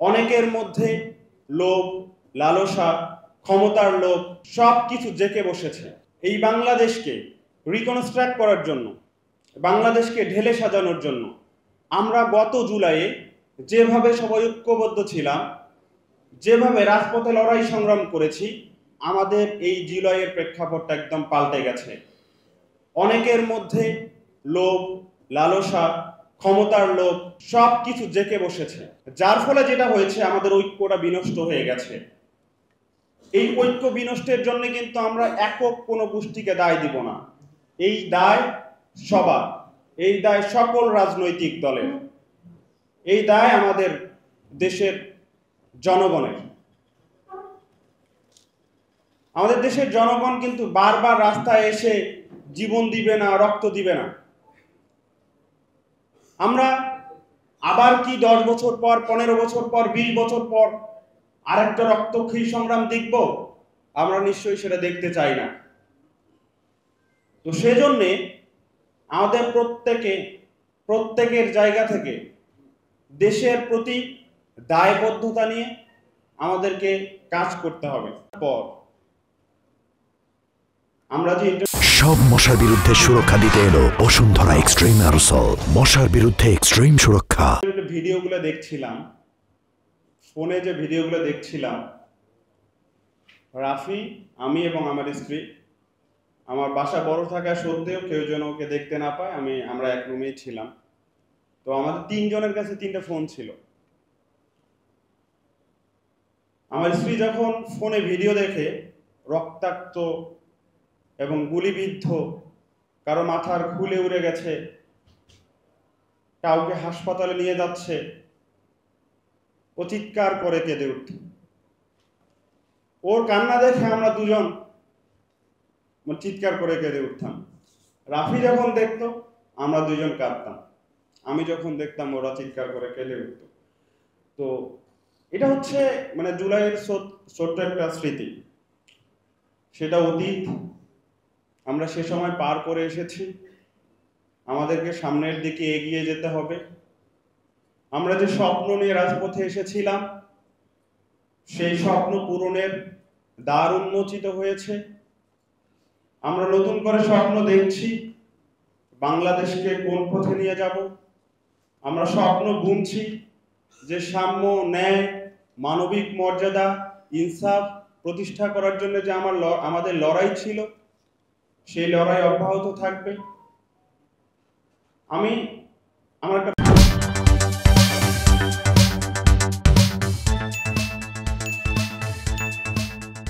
অনেকের মধ্যে লোভ, লালসা, ক্ষমতার লোভ সবকিছু জেঁকে বসেছে। এই বাংলাদেশকে রিকনস্ট্রাক্ট করার জন্য, বাংলাদেশকে ঢেলে সাজানোর জন্য আমরা গত জুলাইয়ে যেভাবে সবাই ঐক্যবদ্ধ ছিলাম, যেভাবে রাজপথে লড়াই সংগ্রাম করেছি, আমাদের এই জুলাইয়ের প্রেক্ষাপটটা একদম পাল্টে গেছে। অনেকের মধ্যে লোভ, লালসা, ক্ষমতার লোভ সবকিছু জেঁকে বসেছে, যার ফলে যেটা হয়েছে আমাদের ঐক্যটা বিনষ্ট হয়ে গেছে। এই ঐক্য বিনষ্টের জন্য কিন্তু আমরা একক কোনো গোষ্ঠীকে দায় দিব না। এই দায় সবার, এই দায় সকল রাজনৈতিক দলের, এই দায় আমাদের দেশের জনগণের। আমাদের দেশের জনগণ কিন্তু বারবার রাস্তায় এসে জীবন দিবে না, রক্ত দিবে না। আমরা আবার কি 10 বছর পর, 15 বছর পর, 20 বছর পর আরেকটা রক্তক্ষয়ী সংগ্রাম দেখব? আমরা নিশ্চয়ই সেটা দেখতে চাই না। তো সেজন্যে আমাদের প্রত্যেকের জায়গা থেকে দেশের প্রতি দায়বদ্ধতা নিয়ে আমাদেরকে কাজ করতে হবে। পর আমরা যে সব মশার বিরুদ্ধে সুরক্ষা দিতে এলো বসুন্ধরা এক্সট্রিম অ্যারোসল। মশার বিরুদ্ধে এক্সট্রিম সুরক্ষা। ভিডিওগুলো দেখছিলাম, ফোনে যে ভিডিওগুলো দেখছিলাম, রাফি, আমি এবং আমার স্ত্রী, আমার বাসা বড় থাকা সত্ত্বেও কেউ যেন ওকে দেখতে না পায়, আমরা এক রুমেই ছিলাম। তো আমাদের 3 জনের কাছে 3টা ফোন ছিল। আমার স্ত্রী যখন ফোনে ভিডিও দেখে রক্তাক্ত এবং গুলিবিদ্ধ, কারো মাথার খুলে উড়ে গেছে, কাউকে হাসপাতালে নিয়ে যাচ্ছে, ও চিৎকার করে কেঁদে উঠত। ওর কান্না দেখে আমরা দুজন চিৎকার করে কেঁদে উঠতাম। রাফি যখন দেখতো আমরা দুজন কাঁদতাম, আমি যখন দেখতাম ওরা চিৎকার করে কেঁদে উঠত। তো এটা হচ্ছে জুলাইয়ের ছোট্ট একটা স্মৃতি, সেটা অতীত। আমরা সে সময় পার করে এসেছি, আমাদেরকে সামনের দিকে এগিয়ে যেতে হবে। আমরা যে স্বপ্ন নিয়ে রাজপথে এসেছিলাম, সেই স্বপ্ন পূরণের দ্বার উন্মোচিত হয়েছে। আমরা নতুন করে স্বপ্ন দেখছি বাংলাদেশকে কোন পথে নিয়ে যাব। আমরা স্বপ্ন বুনছি যে সাম্য, ন্যায়, মানবিক মর্যাদা, ইনসাফ প্রতিষ্ঠা করার জন্য যে আমাদের লড়াই ছিল, সেই লড়াই অব্যাহত থাকবে। আমার একটা